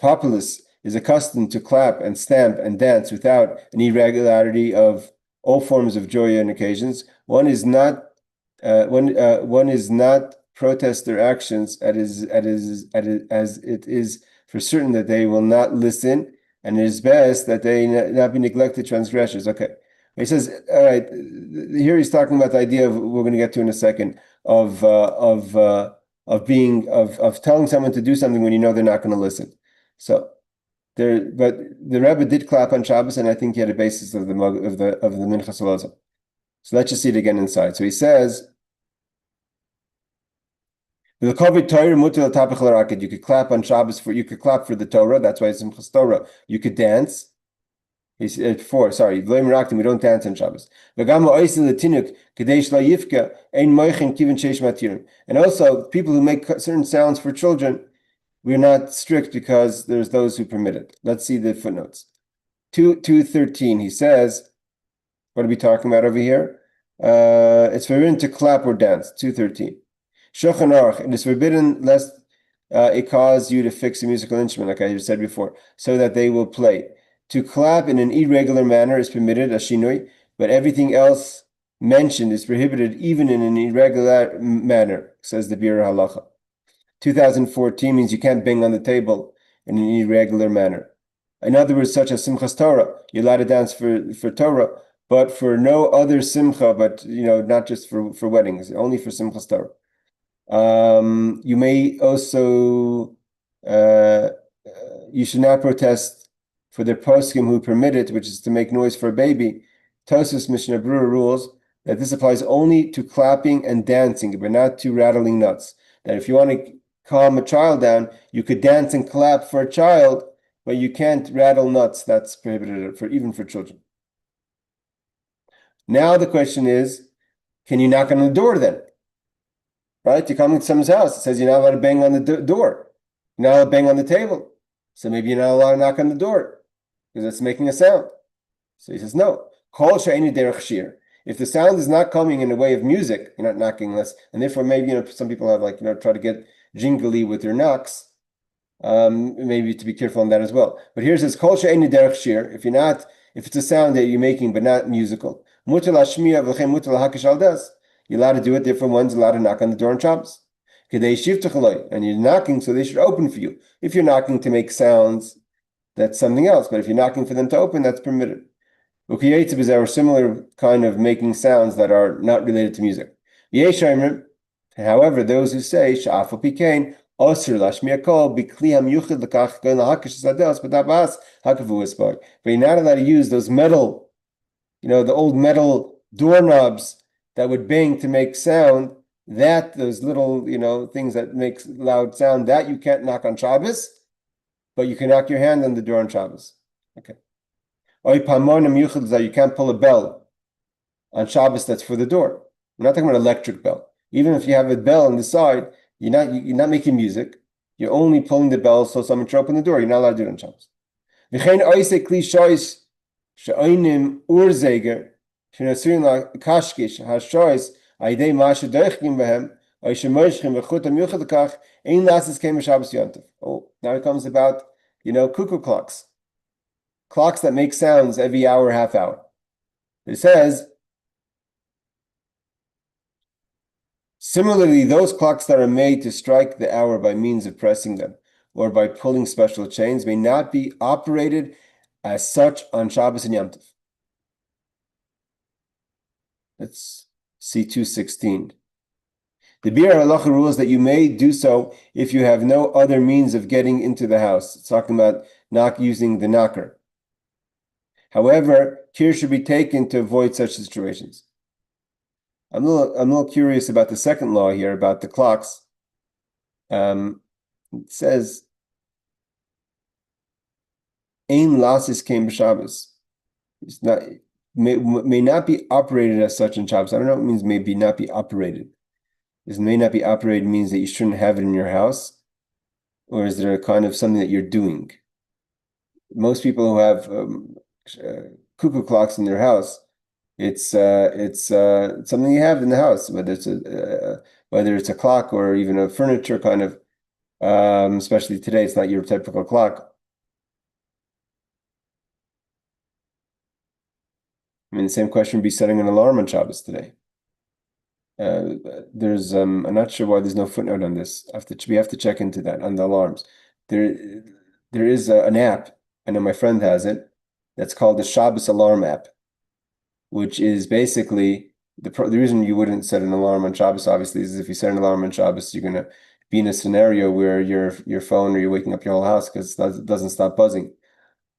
populace is accustomed to clap and stamp and dance without an irregularity of all forms of joy and occasions, one is not protest their actions as it is for certain that they will not listen, and it is best that they not be neglected transgressors. Okay. He says, all right, here he's talking about the idea of, we're going to get to in a second, of telling someone to do something when you know they're not going to listen. So but the Rebbe did clap on Shabbos, and I think he had a basis of the Minchas Elazar. So let's just see it again inside. So he says, you could clap on Shabbos you could clap for the Torah. That's why it's Simchas Torah. You could dance. He said we don't dance on Shabbos. And also, people who make certain sounds for children, we're not strict because there's those who permit it. Let's see the footnotes. 2:13. He says, what are we talking about over here? It's forbidden to clap or dance. 2:13. Shulchan Aruch, it is forbidden lest it cause you to fix a musical instrument, like I said before, so that they will play. To clap in an irregular manner is permitted, a shinoi, but everything else mentioned is prohibited even in an irregular manner, says the Bir Halacha. 2014 means you can't bang on the table in an irregular manner. In other words, such as Simchas Torah, you're allowed to dance for Torah, but for no other simcha, but not just for weddings, only for Simchas Torah. You may also you should not protest for the poskim who permit it, which is to make noise for a baby, Tosfos Mishnah Berurah rules that this applies only to clapping and dancing, but not to rattling nuts. That if you want to calm a child down, you could dance and clap for a child, but you can't rattle nuts. That's prohibited even for children. Now the question is, can you knock on the door then? Right? You're coming to someone's house. It says you're not allowed to bang on the door. You're not allowed to bang on the table. So maybe you're not allowed to knock on the door because it's making a sound. So he says, no. Kol she'einu derech shir. If the sound is not coming in a way of music, you're not knocking less, and therefore maybe some people have try to get jingly with their knocks. Maybe to be careful on that as well. But here it says kol she'einu derech shir. If it's a sound that you're making but not musical, mutar lashmiya v'chem mutar lahakish al das. You're allowed to do it. Therefore, one's allowed to knock on the door on Shabbos. And you're knocking, so they should open for you. If you're knocking to make sounds, that's something else. But if you're knocking for them to open, that's permitted. Ukiyetziv is our similar kind of making sounds that are not related to music. However, those who say sha'afal pikein osir lashmiya kol bikli hamyuchid lekach goin lahakish zados b'dabas hakavu isbag. But you're not allowed to use those metal, the old metal doorknobs that would bang to make sound. Those little things that makes loud sound, that you can't knock on Shabbos, but you can knock your hand on the door on Shabbos. Okay. You can't pull a bell on Shabbos that's for the door. We're not talking about electric bell. Even if you have a bell on the side, you're not making music. You're only pulling the bell so someone should open the door. You're not allowed to do it on Shabbos. Oh, now it comes about cuckoo clocks that make sounds every hour, half hour. It says, similarly, those clocks that are made to strike the hour by means of pressing them or by pulling special chains may not be operated as such on Shabbos and Yom Tov. Let's see Pt.16. The Bir Halacha rules that you may do so if you have no other means of getting into the house. It's talking about not using the knocker. However, care should be taken to avoid such situations. I'm a little curious about the second law here about the clocks. It says, "Ein lasis came b'Shabbos." It's not may not be operated as such in Shabbos. I don't know what it means. Maybe not be operated. This may not be operated means that you shouldn't have it in your house, or is there a kind of something that you're doing? Most people who have cuckoo clocks in their house, it's something you have in the house, whether it's a clock or even a furniture kind of. Especially today, it's not your typical clock. I mean, the same question would be setting an alarm on Shabbos today. I'm not sure why there's no footnote on this. We have to check into that on the alarms. There is an app. I know my friend has it. That's called the Shabbos alarm app, which is basically the reason you wouldn't set an alarm on Shabbos, obviously, is if you set an alarm on Shabbos, you're going to be in a scenario where your phone or you're waking up your whole house because it doesn't stop buzzing.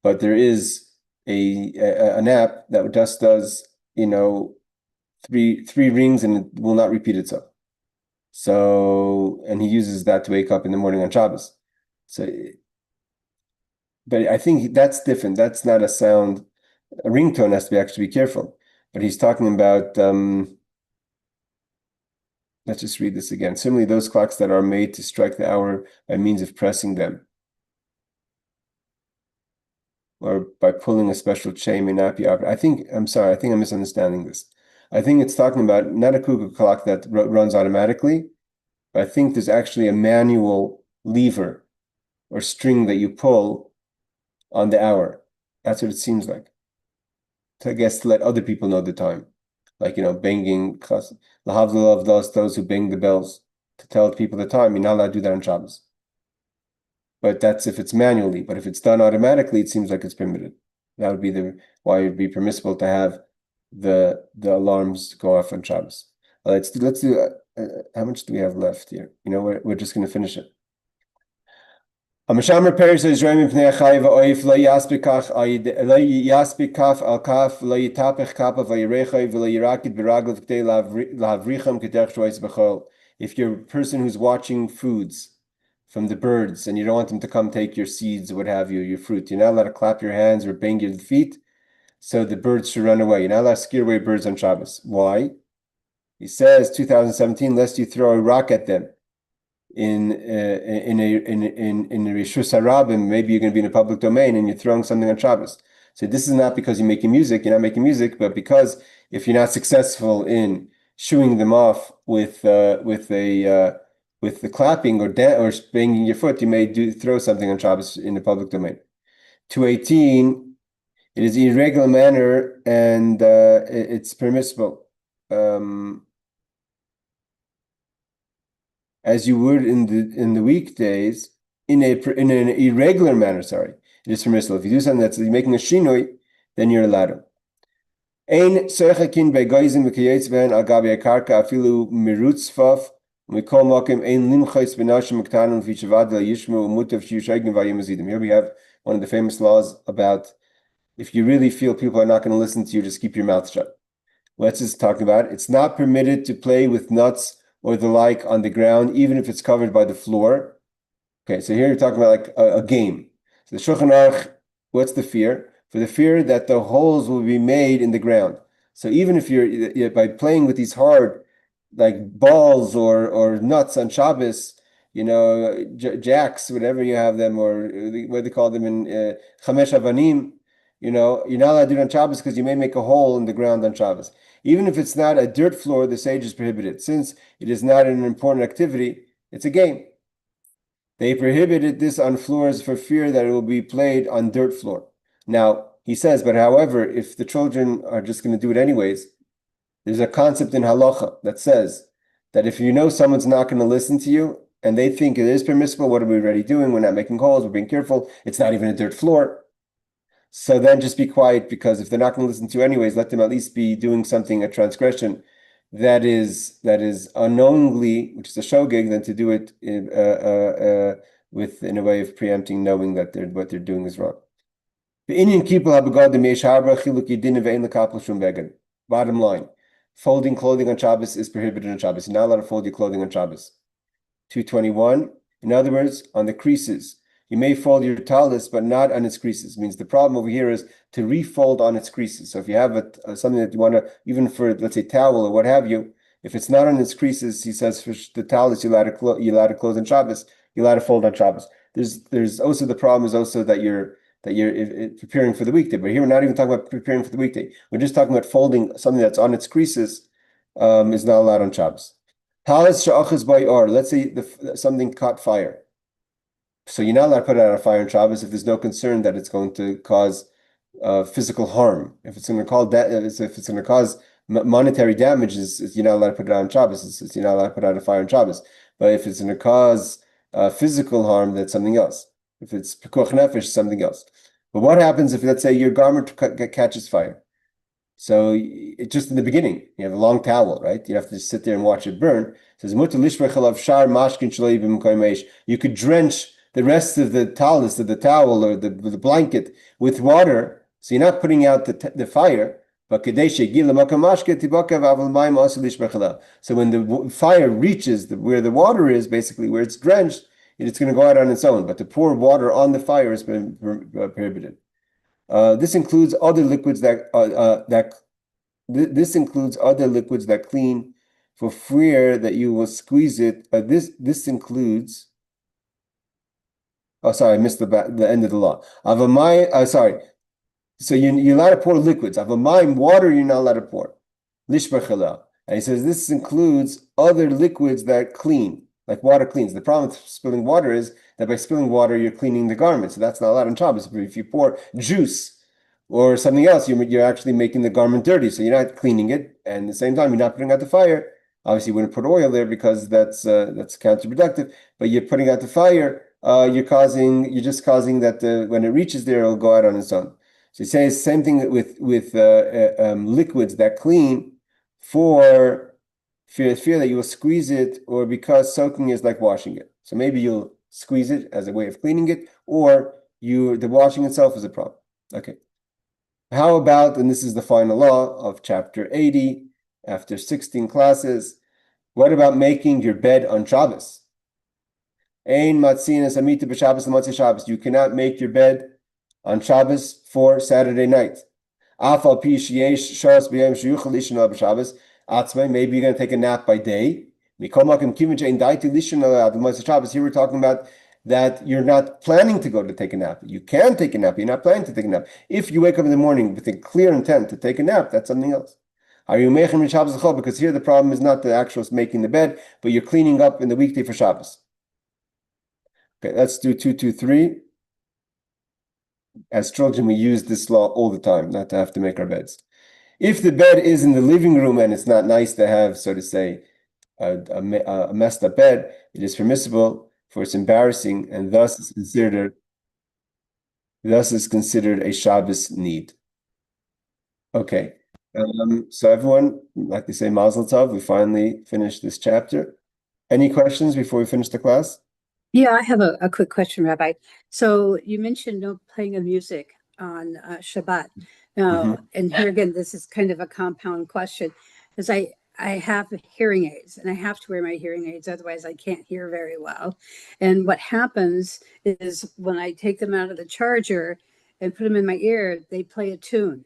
But there is an app that just does three rings and it will not repeat itself. So, and he uses that to wake up in the morning on Shabbos. So, but I think that's different. That's not a sound. A ringtone has to be actually be careful. But he's talking about, let's just read this again. Similarly, those clocks that are made to strike the hour by means of pressing them or by pulling a special chain may not be operated. I think I'm misunderstanding this. I think it's talking about not a cuckoo clock that runs automatically, but I think there's actually a manual lever or string that you pull on the hour. That's what it seems like. I guess to let other people know the time. Like, banging, lahavdil of those who bang the bells to tell people the time. You're not allowed to do that on Shabbos. But that's if it's manually. But if it's done automatically, it seems like it's permitted. That would be why it would be permissible to have the alarms go off on Shabbos. Let's do how much do we have left here? We're just going to finish it. Hamashamer Peres Israelim Pnei Achai v'Oif lo yaspikach al kaf lo yitapech kappa v'yirechai v'lo yirakid b'raglav k'tei lahavricham k'derech shvois b'chol. If you're a person who's watching foods from the birds and you don't want them to come take your seeds or what have you, your fruit, you're not allowed to clap your hands or bang your feet, so the birds should run away. You're not allowed to scare away birds on Shabbos. Why? He says 2017, lest you throw a rock at them. In a Rishus Harabim, maybe you're going to be in a public domain and you're throwing something on Shabbos. So this is not because you're making music, you're not making music, but because if you're not successful in shooing them off with the clapping or banging your foot, you may throw something on Shabbos in the public domain. 218, it is irregular manner and it's permissible. As you would in the weekdays, in an irregular manner, it is permissible. If you do something that's making a shinoi, then you're allowed to. Ein serchakin begoizim v'kiyetz ben al gabi akarka afilu mirutzfaf mikol mokim ein limchais benashim mektanim v'shavad yishmu umutav shiyushagim v'yemazidim. Here we have one of the famous laws about if you really feel people are not going to listen to you, just keep your mouth shut. Let's just talk about it. It's not permitted to play with nuts or the like on the ground, even if it's covered by the floor. Okay, so here you're talking about like a game. So the Shulchan Aruch, what's the fear? For the fear that the holes will be made in the ground. So even if you're by playing with these hard, like balls or nuts on Shabbos, jacks, whatever you have them, or what they call them in Chamesh Avanim, you're not allowed to do it on Shabbos because you may make a hole in the ground on Shabbos. Even if it's not a dirt floor, the sage is prohibited. Since it is not an important activity, it's a game. They prohibited this on floors for fear that it will be played on dirt floor. Now, he says, but however, if the children are just going to do it anyways, there's a concept in halacha that says that if you know someone's not going to listen to you and they think it is permissible, what are we already doing? We're not making holes, we're being careful. It's not even a dirt floor. So then just be quiet, because if they're not going to listen to you anyways, let them at least be doing something, a transgression that is unknowingly, which is a shogeg, than to do it in a way of preempting, knowing that what they're doing is wrong. Bottom line, folding clothing on Shabbos is prohibited on Shabbos. You're not allowed to fold your clothing on Shabbos. 221, in other words, on the creases. You may fold your talis, but not on its creases. It means the problem over here is to refold on its creases. So if you have something that you want to, even for, let's say, towel or what have you, if it's not on its creases, he says for the talis, you're allowed to close on Shabbos, you're allowed to fold on Shabbos. There's also the problem is also that you're preparing for the weekday. But here we're not even talking about preparing for the weekday. We're just talking about folding something that's on its creases is not allowed on Shabbos. Talis she'achas by or. Let's say something caught fire. So you're not allowed to put it out on fire on Shabbos if there's no concern that it's going to cause physical harm. If it's going to cause monetary damages, you're not allowed to put it out on Shabbos. You're not allowed to put out a fire on Shabbos. But if it's going to cause physical harm, that's something else. If it's pekuach nefesh, something else. But what happens if, let's say, your garment catches fire? So it's just in the beginning, you have a long towel, right? You have to just sit there and watch it burn. It says, you could drench the rest of the talis, of the towel or the blanket with water, so you're not putting out the fire. So when the fire reaches where the water is, basically where it's drenched, it's going to go out on its own. But to pour water on the fire has been prohibited. This includes other liquids that clean for fear that you will squeeze it. This includes. Oh, sorry, I missed the end of the law. Sorry. So you're allowed to pour liquids. Water you're not allowed to pour. Lishbachela. And he says this includes other liquids that clean, like water cleans. The problem with spilling water is that by spilling water, you're cleaning the garment. So that's not allowed on Shabbos. But if you pour juice or something else, you're actually making the garment dirty. So you're not cleaning it. And at the same time, you're not putting out the fire. Obviously, you wouldn't put oil there because that's counterproductive. But you're putting out the fire. You're just causing that when it reaches there, it'll go out on its own. So he says same thing with liquids that clean for fear that you will squeeze it, or because soaking is like washing it. So maybe you'll squeeze it as a way of cleaning it, or the washing itself is a problem. Okay. How about, and this is the final law of chapter 80, after 16 classes, what about making your bed on Shabbos? Ein matzinas amita b'Shabbos l'matzah Shabbos. You cannot make your bed on Shabbos for Saturday night. Afal pi sheyesh shas b'yom sheyuchal lishon al b'Shabbos atzmai. Maybe you're going to take a nap by day. Mikol makom kivin she'ein daiti lishon al b'matzah Shabbos. Here we're talking about that you're not planning to go to take a nap. You can take a nap. You're not planning to take a nap. If you wake up in the morning with a clear intent to take a nap, that's something else. Are you mechem in Shabbos l'chol? Because here the problem is not the actual making the bed, but you're cleaning up in the weekday for Shabbos. Okay, let's do 223. As children, we use this law all the time, not to have to make our beds. If the bed is in the living room and it's not nice to have, so to say, a messed up bed, it is permissible, for it's embarrassing, and thus is considered a Shabbos need. Okay, so everyone, like they say, Mazel Tov, we finally finished this chapter. Any questions before we finish the class? Yeah, I have a quick question, Rabbi. So you mentioned no playing of music on Shabbat. Now, and here again, this is kind of a compound question, because I have hearing aids and I have to wear my hearing aids, otherwise I can't hear very well. And what happens is when I take them out of the charger and put them in my ear, they play a tune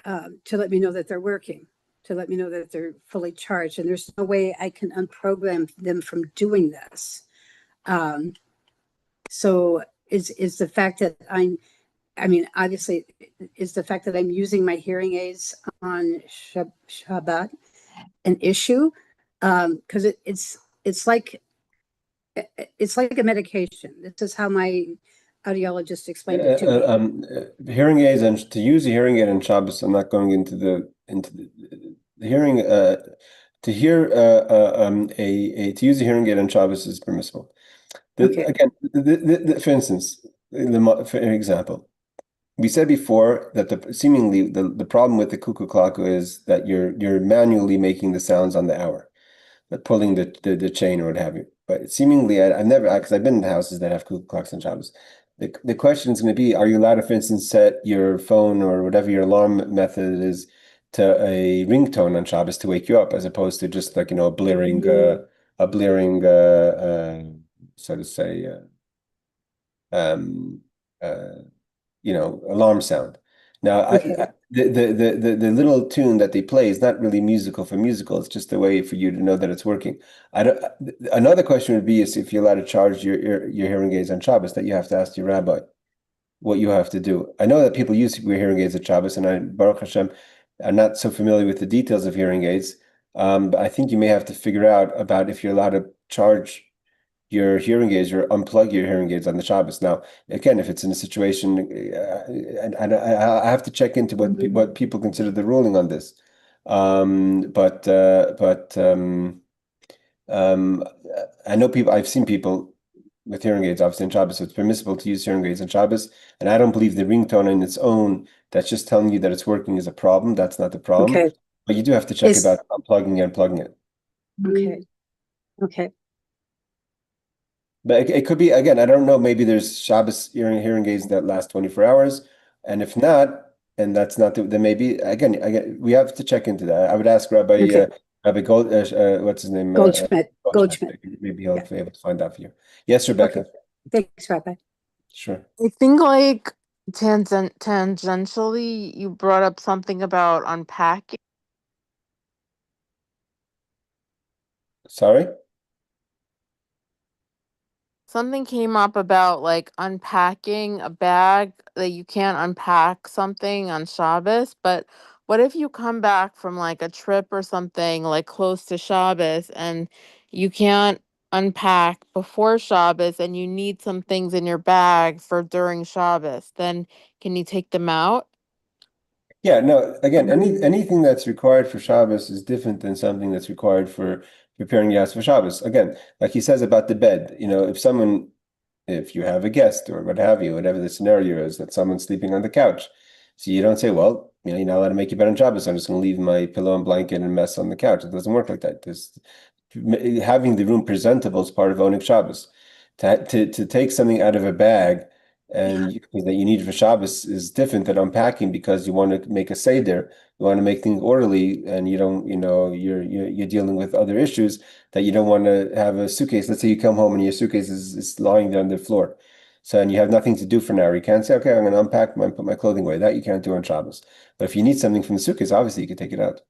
to let me know that they're working, to let me know that they're fully charged. And there's no way I can unprogram them from doing this. So is the fact that obviously, is the fact that I'm using my hearing aids on Shabbat an issue? Because it's like a medication. This is how my audiologist explained it to me. Hearing aids, and to use a hearing aid on Shabbos, I'm not going into the hearing. To use a hearing aid on Shabbos is permissible. Okay. Again, for instance, for example, we said before that seemingly the problem with the cuckoo clock is that you're manually making the sounds on the hour, like pulling the chain or what have you. But seemingly, I've never, because I've been in houses that have cuckoo clocks on Shabbos. The question is going to be: are you allowed to, for instance, set your phone or whatever your alarm method is to a ringtone on Shabbos to wake you up, as opposed to just like a blaring, so to say, alarm sound. Now, Okay. the little tune that they play is not really musical for musical. It's just a way for you to know that it's working. Another question would be is if you're allowed to charge your hearing aids on Shabbos, that you have to ask your rabbi what you have to do. I know that people use hearing aids at Shabbos, and Baruch Hashem, I'm not so familiar with the details of hearing aids. But I think you may have to figure out about if you're allowed to charge your hearing aids or unplug your hearing aids on the Shabbos. Now, again, if it's in a situation, and I have to check into what people consider the ruling on this. I know people. I've seen people with hearing aids, obviously, on Shabbos. So it's permissible to use hearing aids on Shabbos, and I don't believe the ringtone in its own that's just telling you that it's working is a problem. That's not the problem. Okay. But you do have to check about unplugging and plugging it. Okay. Okay. But it could be, again, I don't know, maybe there's Shabbos hearing aids that last 24 hours. And if not, and that's not, then maybe, again, we have to check into that. I would ask Rabbi Gold, what's his name? Goldschmidt. Maybe he'll be able to find out for you. Yes, Rebecca. Okay. Thanks, Rabbi. Sure. I think like tangentially, you brought up something about unpacking. Sorry? Something came up about like unpacking a bag, that you can't unpack something on Shabbos, but what if you come back from like a trip or something like close to Shabbos and you can't unpack before Shabbos and you need some things in your bag for during Shabbos, then can you take them out? Yeah, no, again, anything that's required for Shabbos is different than something that's required for preparing Yas for Shabbos. Again, like he says about the bed, if you have a guest or what have you, whatever the scenario is, that someone's sleeping on the couch. So you don't say, well, you're not allowed to make your bed on Shabbos. I'm just going to leave my pillow and blanket and mess on the couch. It doesn't work like that. Having the room presentable is part of owning Shabbos. To take something out of a bag that you need for Shabbos is different than unpacking because you want to make a seder, you want to make things orderly, and you don't, you're dealing with other issues that you don't want to have a suitcase. Let's say you come home and your suitcase is lying there on the floor. So, and you have nothing to do for now. You can't say, okay, I'm going to unpack put my clothing away. That you can't do on Shabbos. But if you need something from the suitcase, obviously you can take it out.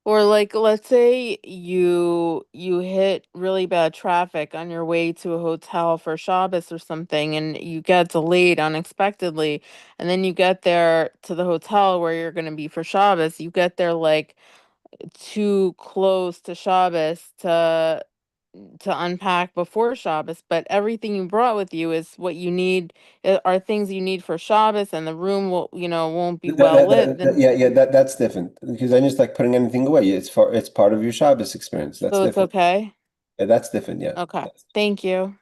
Or like let's say you hit really bad traffic on your way to a hotel for Shabbos or something and you get delayed unexpectedly and then you get there to the hotel where you're going to be for Shabbos. You get there like too close to Shabbos to unpack before Shabbos, but everything you brought with you is what you need, are things you need for Shabbos, and the room won't be well lit. Then Yeah, that's different because I just like putting anything away. It's part of your Shabbos experience. That's so it's different. okay. Yeah, that's different. Yeah. Okay, thank you.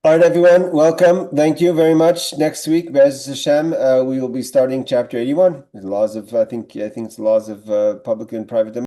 All right, everyone, welcome. Thank you very much. Next week, Be'ez Hashem, we will be starting chapter 81, the laws of, I think it's the laws of public and private domain.